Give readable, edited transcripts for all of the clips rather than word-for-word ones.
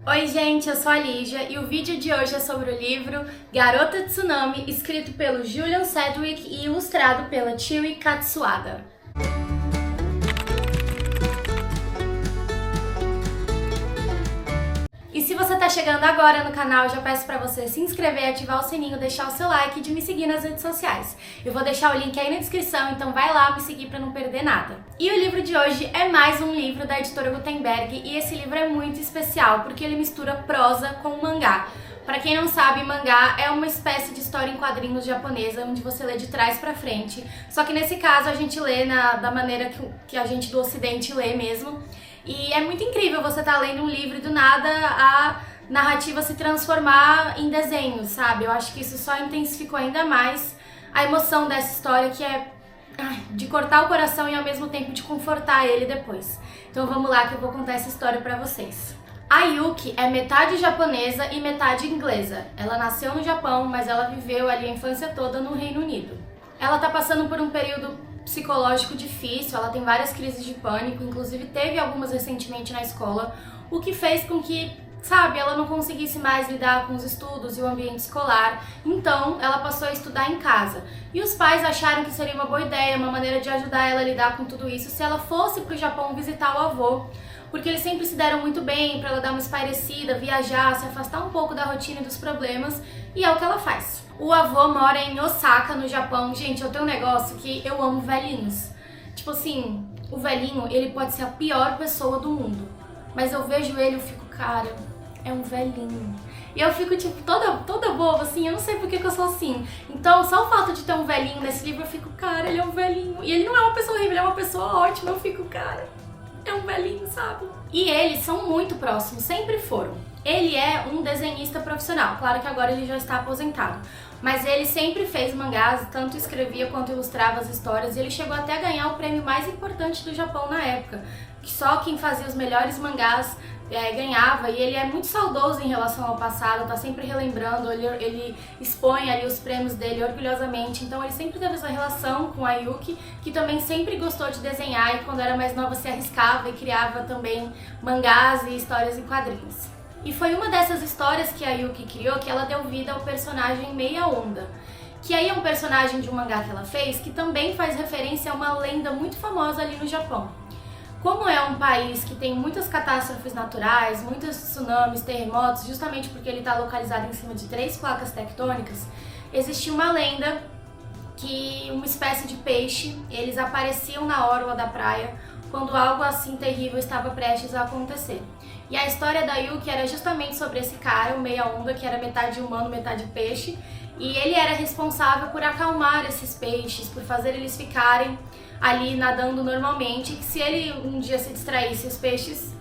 Oi gente, eu sou a Lígia e o vídeo de hoje é sobre o livro Garota Tsunami, escrito pelo Julian Sedgwick e ilustrado pela Chiwi Katsuada. E se você tá chegando agora no canal, eu já peço pra você se inscrever, ativar o sininho, deixar o seu like e de me seguir nas redes sociais. Eu vou deixar o link aí na descrição, então vai lá me seguir pra não perder nada. E o livro de hoje é mais um livro da editora Gutenberg e esse livro é muito especial porque ele mistura prosa com mangá. Pra quem não sabe, mangá é uma espécie de história em quadrinhos japonesa, onde você lê de trás pra frente. Só que nesse caso a gente lê da maneira que a gente do ocidente lê mesmo. E é muito incrível você estar lendo um livro e do nada a narrativa se transformar em desenho, sabe? Eu acho que isso só intensificou ainda mais a emoção dessa história, que é de cortar o coração e ao mesmo tempo de confortar ele depois. Então vamos lá que eu vou contar essa história pra vocês. A Yuki é metade japonesa e metade inglesa. Ela nasceu no Japão, mas ela viveu ali a infância toda no Reino Unido. Ela tá passando por um período psicológico difícil, ela tem várias crises de pânico, inclusive teve algumas recentemente na escola, o que fez com que, sabe, ela não conseguisse mais lidar com os estudos e o ambiente escolar, então ela passou a estudar em casa. E os pais acharam que seria uma boa ideia, uma maneira de ajudar ela a lidar com tudo isso, se ela fosse pro Japão visitar o avô, porque eles sempre se deram muito bem para ela dar uma espairecida, viajar, se afastar um pouco da rotina e dos problemas, e é o que ela faz. O avô mora em Osaka, no Japão. Gente, eu tenho um negócio que eu amo velhinhos. Tipo assim, o velhinho, ele pode ser a pior pessoa do mundo, mas eu vejo ele e fico, cara, é um velhinho. E eu fico, tipo, toda boba, assim, eu não sei por que eu sou assim. Então, só o fato de ter um velhinho nesse livro, eu fico, cara, ele é um velhinho. E ele não é uma pessoa horrível, ele é uma pessoa ótima. Eu fico, cara, é um velhinho, sabe? E eles são muito próximos, sempre foram. Ele é um desenhista profissional, claro que agora ele já está aposentado, mas ele sempre fez mangás, tanto escrevia quanto ilustrava as histórias, e ele chegou até a ganhar o prêmio mais importante do Japão na época, que só quem fazia os melhores mangás ganhava, e ele é muito saudoso em relação ao passado, tá sempre relembrando, ele expõe ali os prêmios dele orgulhosamente, então ele sempre teve essa relação com a Yuki, que também sempre gostou de desenhar e quando era mais nova se arriscava e criava também mangás e histórias em quadrinhos. E foi uma dessas histórias que a Yuki criou que ela deu vida ao personagem Meia Onda, que aí é um personagem de um mangá que ela fez que também faz referência a uma lenda muito famosa ali no Japão. Como é um país que tem muitas catástrofes naturais, muitos tsunamis, terremotos, justamente porque ele está localizado em cima de 3 placas tectônicas, existe uma lenda que uma espécie de peixe, eles apareciam na orla da praia quando algo assim terrível estava prestes a acontecer. E a história da Yuki era justamente sobre esse cara, o Meia Onda, que era metade humano, metade peixe, e ele era responsável por acalmar esses peixes, por fazer eles ficarem ali nadando normalmente, que se ele um dia se distraísse e os peixes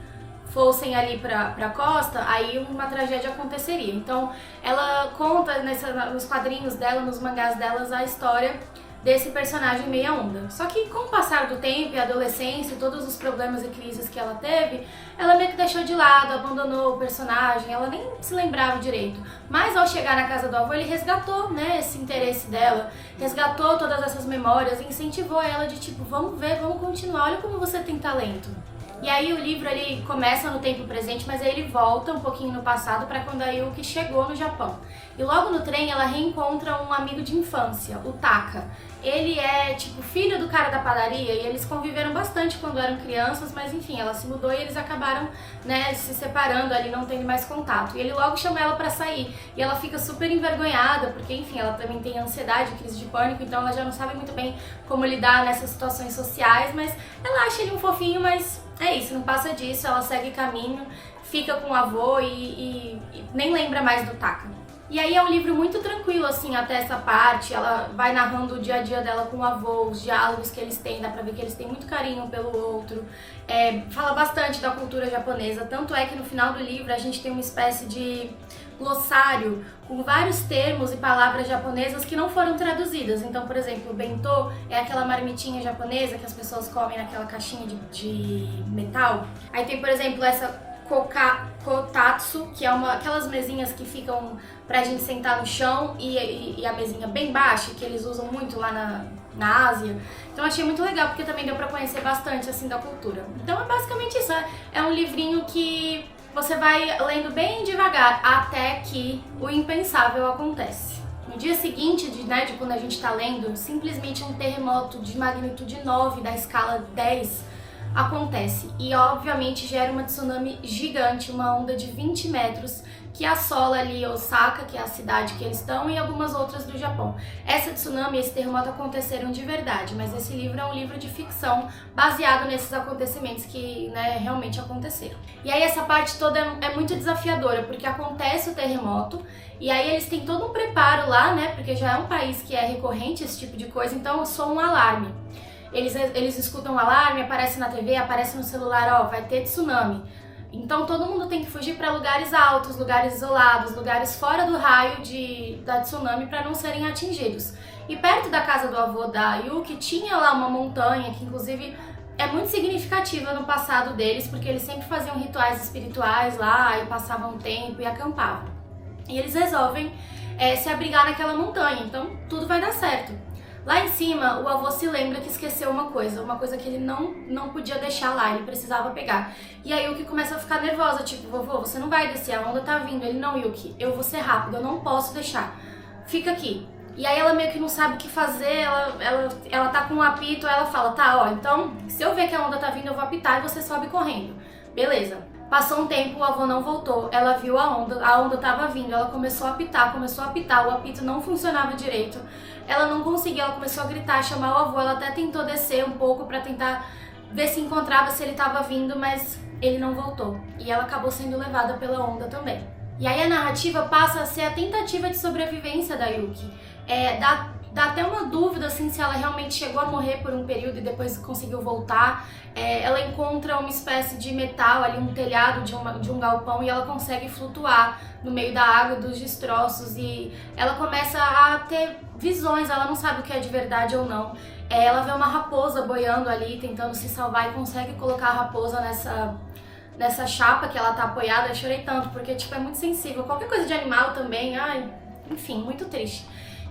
fossem ali pra costa, aí uma tragédia aconteceria. Então ela conta nos quadrinhos dela, nos mangás delas, a história desse personagem Meia Onda. Só que com o passar do tempo e a adolescência e todos os problemas e crises que ela teve, ela meio que deixou de lado, abandonou o personagem, ela nem se lembrava direito. Mas ao chegar na casa do avô, ele resgatou, né, esse interesse dela, resgatou todas essas memórias e incentivou ela de tipo, vamos ver, vamos continuar, olha como você tem talento. E aí o livro ele começa no tempo presente, mas aí ele volta um pouquinho no passado para quando a Yuki chegou no Japão. E logo no trem ela reencontra um amigo de infância, o Taka. Ele é tipo filho do cara da padaria e eles conviveram bastante quando eram crianças, mas enfim, ela se mudou e eles acabaram, né, se separando ali, não tendo mais contato. E ele logo chama ela pra sair e ela fica super envergonhada, porque enfim, ela também tem ansiedade, crise de pânico, então ela já não sabe muito bem como lidar nessas situações sociais, mas ela acha ele um fofinho, mas é isso, não passa disso, ela segue caminho, fica com o avô e nem lembra mais do Taka. E aí é um livro muito tranquilo, assim, até essa parte, ela vai narrando o dia a dia dela com o avô, os diálogos que eles têm, dá pra ver que eles têm muito carinho pelo outro, fala bastante da cultura japonesa, tanto é que no final do livro a gente tem uma espécie de glossário com vários termos e palavras japonesas que não foram traduzidas. Então, por exemplo, o bentô é aquela marmitinha japonesa que as pessoas comem naquela caixinha de metal. Aí tem, por exemplo, essa kotatsu, que é aquelas mesinhas que ficam pra gente sentar no chão e a mesinha bem baixa, que eles usam muito lá na Ásia. Então achei muito legal, porque também deu pra conhecer bastante assim da cultura. Então é basicamente isso, é um livrinho que você vai lendo bem devagar até que o impensável acontece. No dia seguinte de quando a gente está lendo, simplesmente um terremoto de magnitude 9 da escala 10 acontece e obviamente gera uma tsunami gigante, uma onda de 20 metros que assola ali Osaka, que é a cidade que eles estão, e algumas outras do Japão. Essa tsunami e esse terremoto aconteceram de verdade, mas esse livro é um livro de ficção baseado nesses acontecimentos que realmente aconteceram. E aí essa parte toda é muito desafiadora, porque acontece o terremoto, e aí eles têm todo um preparo lá, porque já é um país que é recorrente esse tipo de coisa, então soa um alarme. Eles escutam um alarme, aparece na TV, aparece no celular, vai ter tsunami. Então todo mundo tem que fugir para lugares altos, lugares isolados, lugares fora do raio da tsunami para não serem atingidos. E perto da casa do avô da Yuki tinha lá uma montanha que inclusive é muito significativa no passado deles, porque eles sempre faziam rituais espirituais lá e passavam tempo e acampavam. E eles resolvem se abrigar naquela montanha, então tudo vai dar certo. Lá em cima, o avô se lembra que esqueceu uma coisa que ele não podia deixar lá, ele precisava pegar. E aí Yuki começa a ficar nervosa, tipo, vovô, você não vai descer, a onda tá vindo. Ele, não, Yuki, eu vou ser rápido, eu não posso deixar. Fica aqui. E aí ela meio que não sabe o que fazer, ela tá com um apito, ela fala, tá, então, se eu ver que a onda tá vindo, eu vou apitar e você sobe correndo. Beleza. Passou um tempo, o avô não voltou, ela viu a onda tava vindo, ela começou a apitar, o apito não funcionava direito, ela não conseguia, ela começou a gritar, chamar o avô, ela até tentou descer um pouco pra tentar ver se encontrava, se ele tava vindo, mas ele não voltou, e ela acabou sendo levada pela onda também. E aí a narrativa passa a ser a tentativa de sobrevivência da Yuki, dá até uma dúvida assim, se ela realmente chegou a morrer por um período e depois conseguiu voltar. Ela encontra uma espécie de metal ali, um telhado de um galpão, e ela consegue flutuar no meio da água, dos destroços, e ela começa a ter visões, ela não sabe o que é de verdade ou não. Ela vê uma raposa boiando ali, tentando se salvar, e consegue colocar a raposa nessa chapa que ela tá apoiada. Eu chorei tanto, porque é muito sensível. Qualquer coisa de animal também, enfim, muito triste.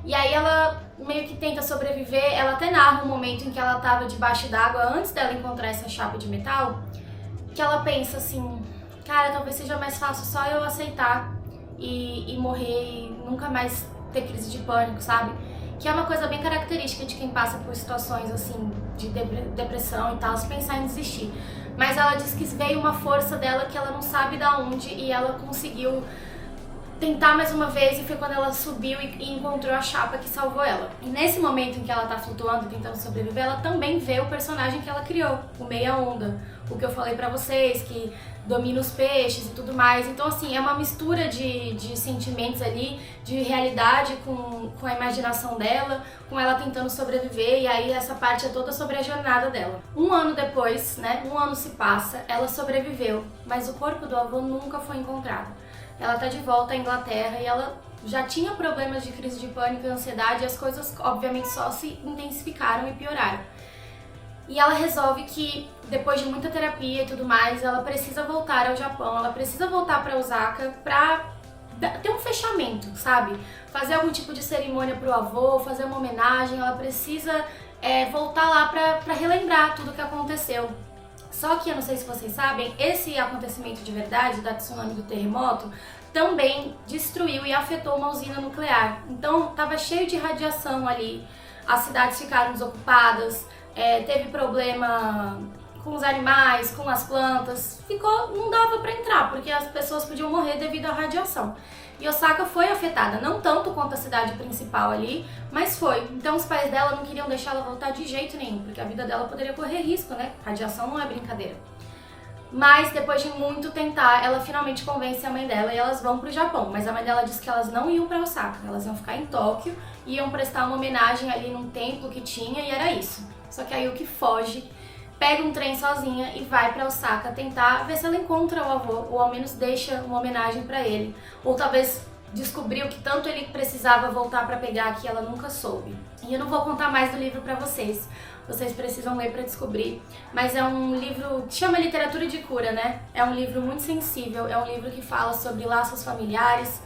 E aí ela meio que tenta sobreviver, ela até narra um momento em que ela estava debaixo d'água antes dela encontrar essa chapa de metal, que ela pensa assim, cara, talvez seja mais fácil só eu aceitar e morrer e nunca mais ter crise de pânico, sabe? Que é uma coisa bem característica de quem passa por situações assim, de depressão e tal, se pensar em desistir. Mas ela diz que veio uma força dela que ela não sabe da onde, e ela conseguiu tentar mais uma vez, e foi quando ela subiu e encontrou a chapa que salvou ela. E nesse momento em que ela tá flutuando e tentando sobreviver, ela também vê o personagem que ela criou, o Meia Onda, o que eu falei pra vocês, que domina os peixes e tudo mais. Então assim, é uma mistura de sentimentos ali, de realidade com a imaginação dela, com ela tentando sobreviver, e aí essa parte é toda sobre a jornada dela. Um ano depois, um ano se passa, ela sobreviveu, mas o corpo do avô nunca foi encontrado. Ela tá de volta à Inglaterra e ela já tinha problemas de crise de pânico e ansiedade, e as coisas obviamente só se intensificaram e pioraram. E ela resolve que, depois de muita terapia e tudo mais, ela precisa voltar ao Japão, ela precisa voltar para Osaka pra ter um fechamento, sabe? Fazer algum tipo de cerimônia pro avô, fazer uma homenagem, ela precisa voltar lá pra relembrar tudo o que aconteceu. Só que, eu não sei se vocês sabem, esse acontecimento de verdade, da tsunami, do terremoto, também destruiu e afetou uma usina nuclear. Então, estava cheio de radiação ali, as cidades ficaram desocupadas, teve problema com os animais, com as plantas, não dava para entrar, porque as pessoas podiam morrer devido à radiação. E Osaka foi afetada, não tanto quanto a cidade principal ali, mas foi. Então os pais dela não queriam deixar ela voltar de jeito nenhum, porque a vida dela poderia correr risco, Radiação não é brincadeira. Mas depois de muito tentar, ela finalmente convence a mãe dela e elas vão pro Japão. Mas a mãe dela disse que elas não iam pra Osaka, elas iam ficar em Tóquio e iam prestar uma homenagem ali num templo que tinha, e era isso. Só que a Yuki foge, pega um trem sozinha e vai pra Osaka tentar ver se ela encontra o avô, ou ao menos deixa uma homenagem pra ele. Ou talvez descobriu que tanto ele precisava voltar pra pegar que ela nunca soube. E eu não vou contar mais do livro pra vocês. Vocês precisam ler pra descobrir. Mas é um livro que chama Literatura de Cura, É um livro muito sensível, é um livro que fala sobre laços familiares,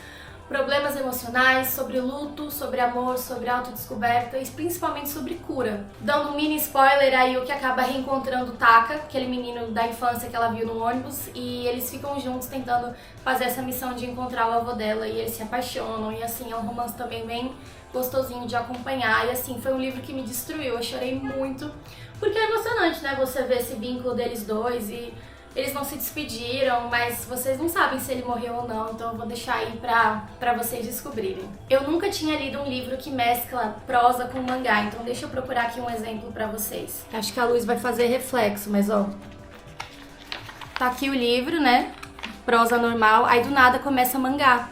problemas emocionais, sobre luto, sobre amor, sobre autodescoberta e principalmente sobre cura. Dando um mini spoiler, aí o que acaba reencontrando Taka, aquele menino da infância que ela viu no ônibus, e eles ficam juntos tentando fazer essa missão de encontrar o avô dela e eles se apaixonam e assim, é um romance também bem gostosinho de acompanhar e assim, foi um livro que me destruiu, eu chorei muito, porque é emocionante, né, você ver esse vínculo deles dois e eles não se despediram, mas vocês não sabem se ele morreu ou não, então eu vou deixar aí pra vocês descobrirem. Eu nunca tinha lido um livro que mescla prosa com mangá, então deixa eu procurar aqui um exemplo pra vocês. Acho que a luz vai fazer reflexo, mas ó, tá aqui o livro, né, prosa normal, aí do nada começa mangá.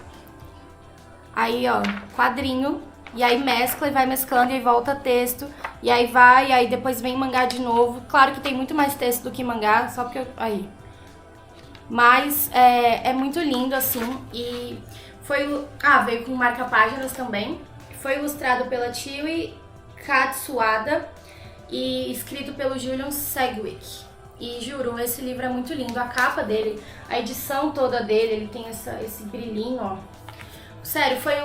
Aí ó, quadrinho, e aí mescla e vai mesclando e aí volta texto, e aí vai, e aí depois vem mangá de novo. Claro que tem muito mais texto do que mangá, só porque eu... aí. Mas é muito lindo, assim, e foi... veio com marca-páginas também. Foi ilustrado pela Chiwi Katsuada e escrito pelo Julian Segwick. E juro, esse livro é muito lindo. A capa dele, a edição toda dele, ele tem esse brilhinho, ó. Sério, foi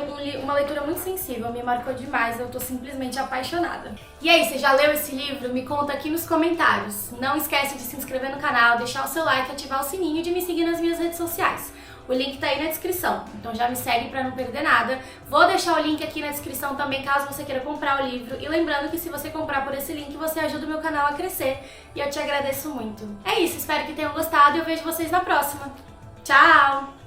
uma leitura muito sensível, me marcou demais, eu tô simplesmente apaixonada. E aí, você já leu esse livro? Me conta aqui nos comentários. Não esquece de se inscrever no canal, deixar o seu like, ativar o sininho e de me seguir nas minhas redes sociais. O link tá aí na descrição, então já me segue pra não perder nada. Vou deixar o link aqui na descrição também, caso você queira comprar o livro. E lembrando que se você comprar por esse link, você ajuda o meu canal a crescer. E eu te agradeço muito. É isso, espero que tenham gostado e eu vejo vocês na próxima. Tchau!